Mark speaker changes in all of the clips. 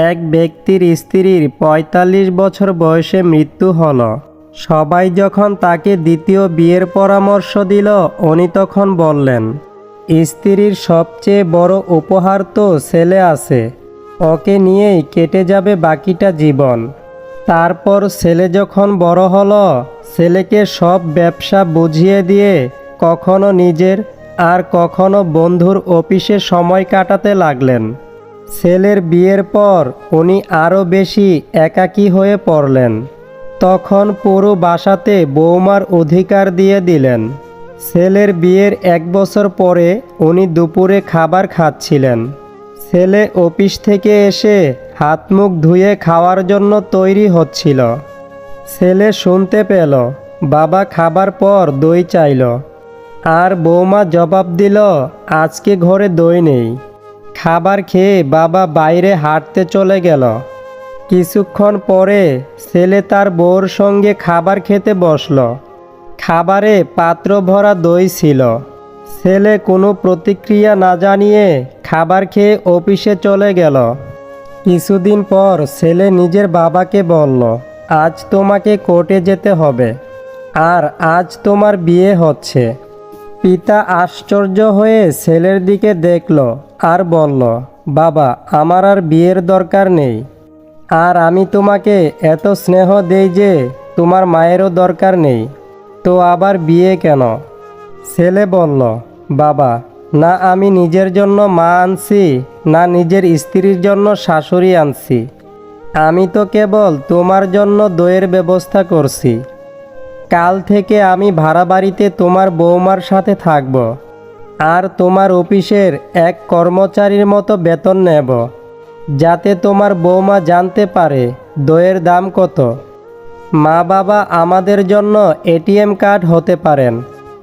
Speaker 1: এক ব্যক্তির স্ত্রীর ৪৫ বছর বয়সে মৃত্যু হলো। সবাই যখন তাকে দ্বিতীয় বিয়ের পরামর্শ দিল, উনি তখন বললেন, স্ত্রীর সবচেয়ে বড় উপহার তো ছেলে আছে, ওকে নিয়েই কেটে যাবে বাকিটা জীবন। তারপর ছেলে যখন বড় হলো, ছেলেকে সব ব্যবসা বুঝিয়ে দিয়ে কখনো নিজের আর কখনো বন্ধুর অফিসে সময় কাটাতে লাগলেন। ছেলের বিয়ের পর উনি আরও বেশি একাকী হয়ে পড়লেন। তখন পুরো বাসাতে বৌমার অধিকার দিয়ে দিলেন। ছেলের বিয়ের ১ বছর পরে উনি দুপুরে খাবার খাচ্ছিলেন। ছেলে অফিস থেকে এসে হাত মুখ ধুয়ে খাওয়ার জন্য তৈরি হচ্ছিল। ছেলে শুনতে পেল বাবা খাবার পর দই চাইল, আর বৌমা জবাব দিল, আজকে ঘরে দই নেই। খাবার খেয়ে বাবা বাইরে হাঁটতে চলে গেল। কিছুক্ষণ পরে ছেলে তার বউর সঙ্গে খাবার খেতে বসল। খাবারে পাত্র ভরা দই ছিল। ছেলে কোনো প্রতিক্রিয়া না জানিয়ে খাবার খেয়ে অফিসে চলে গেল। কিছুদিন পর ছেলে নিজের বাবাকে বলল, আজ তোমাকে কোর্টে যেতে হবে, আর আজ তোমার বিয়ে হচ্ছে। পিতা আশ্চর্য হয়ে ছেলের দিকে দেখল আর বলল, বাবা, আমার আর বিয়ের দরকার নেই। আর আমি তোমাকে এত স্নেহ দেই যে তোমার মায়েরও দরকার নেই, তো আবার বিয়ে কেন? ছেলে বলল, বাবা, না আমি নিজের জন্য মা আনছি, না নিজের স্ত্রীর জন্য শাশুড়ি আনছি। আমি তো কেবল তোমার জন্য দইয়ের ব্যবস্থা করছি। কাল থেকে আমি ভাড়া বাড়িতে তোমার বৌমার সাথে থাকব, আর তোমার অফিসের এক কর্মচারীর মতো বেতন নেব, যাতে তোমার বৌমা জানতে পারে দইয়ের দাম কত। মা বাবা আমাদের জন্য এটিএম কার্ড হতে পারেন,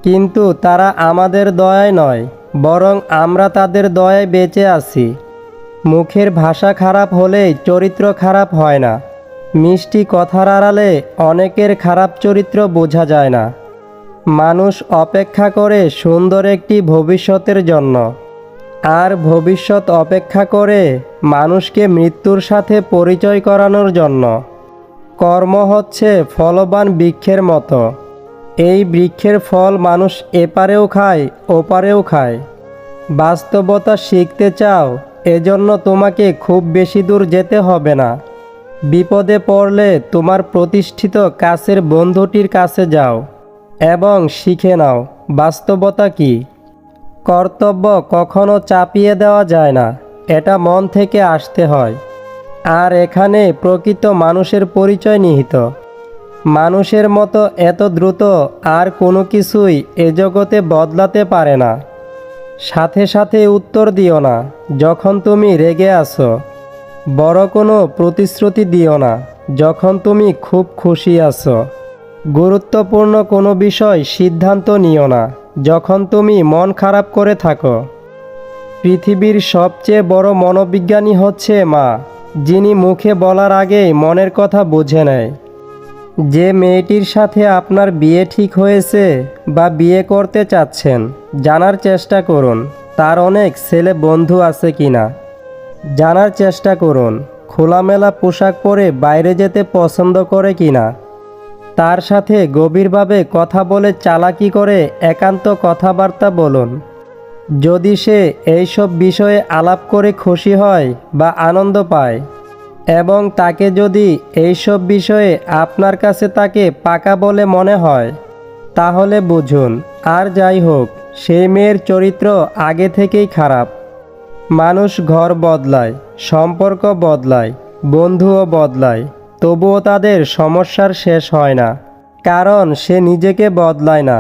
Speaker 1: কিন্তু তারা আমাদের দয়ায় নয়, বরং আমরা তাদের দয়ায় বেঁচে আছি। মুখের ভাষা খারাপ হলেই চরিত্র খারাপ হয় না। মিষ্টি কথার আড়ালে অনেকের খারাপ চরিত্র বোঝা যায় না। মানুষ অপেক্ষা করে সুন্দর একটি ভবিষ্যতের জন্য, আর ভবিষ্যৎ অপেক্ষা করে মানুষকে মৃত্যুর সাথে পরিচয় করানোর জন্য। কর্ম হচ্ছে ফলবান বৃক্ষের মতো। এই বৃক্ষের ফল মানুষ এপারেও খায়, ওপারেও খায়। বাস্তবতা শিখতে চাও, এজন্য তোমাকে খুব বেশি দূর যেতে হবে না। বিপদে পড়লে তোমার প্রতিষ্ঠিত কাছের বন্ধুটির কাছে যাও এবং শিখে নাও বাস্তবতা কী। কর্তব্য কখনো চাপিয়ে দেওয়া যায় না, এটা মন থেকে আসতে হয়। আর এখানে প্রকৃত মানুষের পরিচয় নিহিত। মানুষের মতো এত দ্রুত আর কোনো কিছুই এ জগতে বদলাতে পারে না। সাথে সাথে উত্তর দিও না যখন তুমি রেগে আছো। বড় কোনো প্রতিশ্রুতি দিও না যখন তুমি খুব খুশি আছো। গুরুত্বপূর্ণ কোনো বিষয় সিদ্ধান্ত নিও না যখন তুমি মন খারাপ করে থাকো। পৃথিবীর সবচেয়ে বড় মনোবিজ্ঞানী হচ্ছে মা, যিনি মুখে বলার আগেই মনের কথা বুঝে নেয়। যে মেয়েটির সাথে আপনার বিয়ে ঠিক হয়েছে বা বিয়ে করতে চাচ্ছেন, জানার চেষ্টা করুন তার অনেক ছেলে বন্ধু আছে কিনা। জানার চেষ্টা করুন খোলামেলা পোশাক পরে বাইরে যেতে পছন্দ করে কিনা। তার সাথে গভীরভাবে কথা বলে চালাকি করে একান্ত কথাবার্তা বলুন। যদি সে এইসব বিষয়ে আলাপ করে খুশি হয় বা আনন্দ পায়, এবং তাকে যদি এইসব বিষয়ে আপনার কাছে তাকে পাকা বলে মনে হয়, তাহলে বুঝুন আর যাই হোক, সেই মেয়ের চরিত্র আগে থেকেই খারাপ। মানুষ ঘর বদলায়, সম্পর্ক বদলায়, বন্ধুও বদলায়, তবুও তাদের সমস্যার শেষ হয় না, কারণ সে নিজেকে বদলায় না।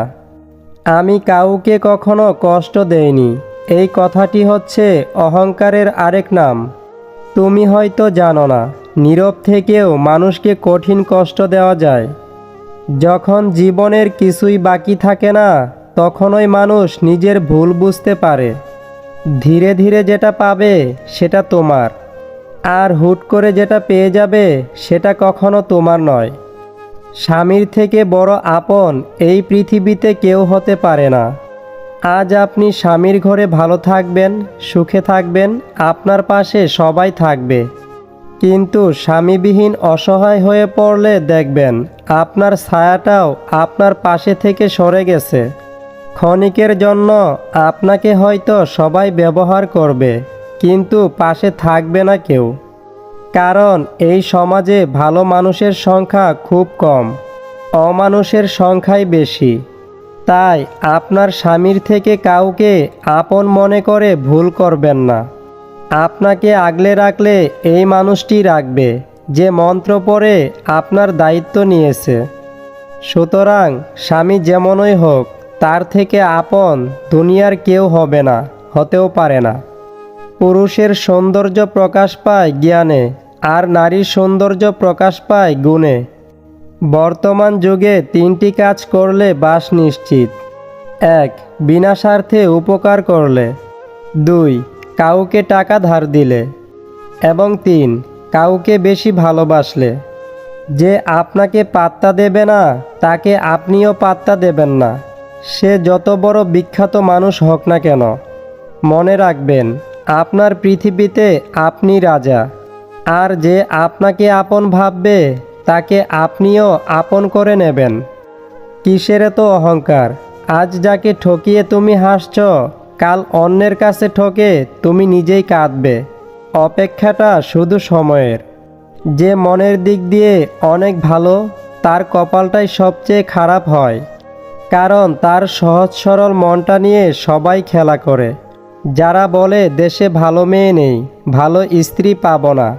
Speaker 1: আমি কাউকে কখনো কষ্ট দেইনি, এই কথাটি হচ্ছে অহংকারের আরেক নাম। তুমি হয়তো জানো না, নীরব থেকেও মানুষকে কঠিন কষ্ট দেওয়া যায়। যখন জীবনের কিছুই বাকি থাকে না, তখনই মানুষ নিজের ভুল বুঝতে পারে। ধীরে ধীরে যেটা পাবে সেটা তোমার, আর হুট করে যেটা পেয়ে যাবে সেটা কখনো তোমার নয়। স্বামীর থেকে বড় আপন এই পৃথিবীতে কেউ হতে পারে না। আজ আপনি স্বামীর ঘরে ভালো থাকবেন, সুখে থাকবেন, আপনার পাশে সবাই থাকবে। কিন্তু স্বামীবিহীন অসহায় হয়ে পড়লে দেখবেন আপনার ছায়াটাও আপনার পাশে থেকে সরে গেছে। ক্ষণিকের জন্য আপনাকে হয়তো সবাই ব্যবহার করবে, কিন্তু পাশে থাকবে না কেউ। কারণ এই সমাজে ভালো মানুষের সংখ্যা খুব কম, অমানুষের সংখ্যাই বেশি। তাই আপনার স্বামীর থেকে কাউকে আপন মনে করে ভুল করবেন না। আপনাকে আগলে রাখলে এই মানুষটি রাখবে যে মন্ত্র পড়ে আপনার দায়িত্ব নিয়েছে। সুতরাং স্বামী যেমনই হোক, তার থেকে আপন দুনিয়ার কেউ হবে না, হতেও পারে না। পুরুষের সৌন্দর্য প্রকাশ পায় জ্ঞানে, আর নারীর সৌন্দর্য প্রকাশ পায় গুণে। বর্তমান যুগে 3টি কাজ করলে বাস নিশ্চিত। 1. বিনা স্বার্থে উপকার করলে। 2. কাউকে টাকা ধার দিলে। এবং 3. কাউকে বেশি ভালোবাসলে। যে আপনাকে পাত্তা দেবে না, তাকে আপনিও পাত্তা দেবেন না, সে যত বড় বিখ্যাত মানুষ হোক না কেন। মনে রাখবেন, আপনার পৃথিবীতে আপনি রাজা। আর যে আপনাকে আপন ভাববে, তাকে আপনিও আপন করে নেবেন। কিসের তো অহংকার? আজ যাকে ঠকিয়ে তুমি হাসছ, কাল অন্যের কাছে ঠকে তুমি নিজেই কাঁদবে। অপেক্ষাটা শুধু সময়ের। যে মনের দিক দিয়ে অনেক ভালো, তার কপালটাই সবচেয়ে খারাপ হয়। কারণ তার সহজ সরল মনটা নিয়ে সবাই খেলা করে। যারা বলে দেশে ভালো মেয়ে নেই, ভালো স্ত্রী পাবো না,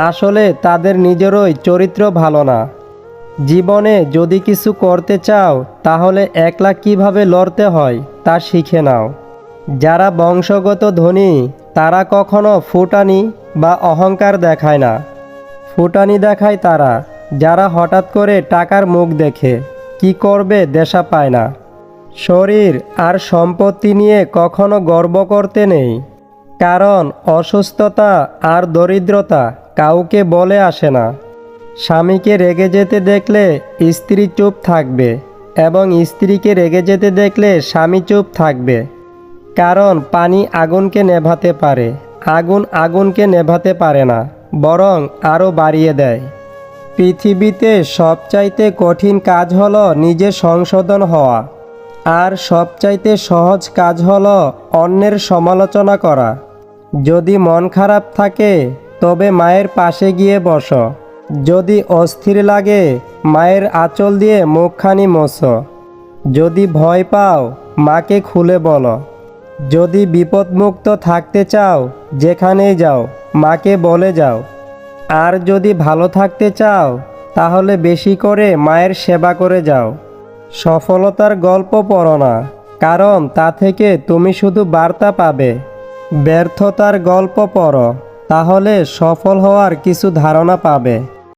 Speaker 1: আসলে তাদের নিজেরই চরিত্র ভালো না। জীবনে যদি কিছু করতে চাও, তাহলে একলা কিভাবে লড়তে হয় তা শিখে নাও। যারা বংশগত ধনী, তারা কখনো ফুটানি বা অহংকার দেখায় না। ফুটানি দেখায় তারা যারা হঠাৎ করে টাকার মুখ দেখে কি করবে দেশা পায় না। শরীর আর সম্পত্তি নিয়ে কখনো গর্ব করতে নেই, কারণ অসুস্থতা আর দরিদ্রতা কাউকে বলে আসে না। স্বামীকে রেগে যেতে দেখলে স্ত্রী চুপ থাকবে, এবং স্ত্রীকে রেগে যেতে দেখলে স্বামী চুপ থাকবে। কারণ পানি আগুনকে নেভাতে পারে, আগুন আগুনকে নেভাতে পারে না, বরং আরও বাড়িয়ে দেয়। পৃথিবীতে সবচাইতে কঠিন কাজ হলো নিজে সংশোধন হওয়া, আর সবচাইতে সহজ কাজ হলো অন্যের সমালোচনা করা। যদি মন খারাপ থাকে, তবে মায়ের পাশে গিয়ে বসো। যদি অস্থির লাগে, মায়ের আঁচল দিয়ে মুখখানি মোছো। যদি ভয় পাও, মাকে খুলে বলো। যদি বিপদমুক্ত থাকতে চাও, যেখানেই যাও মাকে বলে যাও। আর যদি ভালো থাকতে চাও, তাহলে বেশি করে মায়ের সেবা করে যাও। সফলতার গল্প পড়ো না, কারণ তা থেকে তুমি শুধু বার্তা পাবে। ব্যর্থতার গল্প পড়ো, তাহলে সফল হওয়ার কিছু ধারণা পাবে।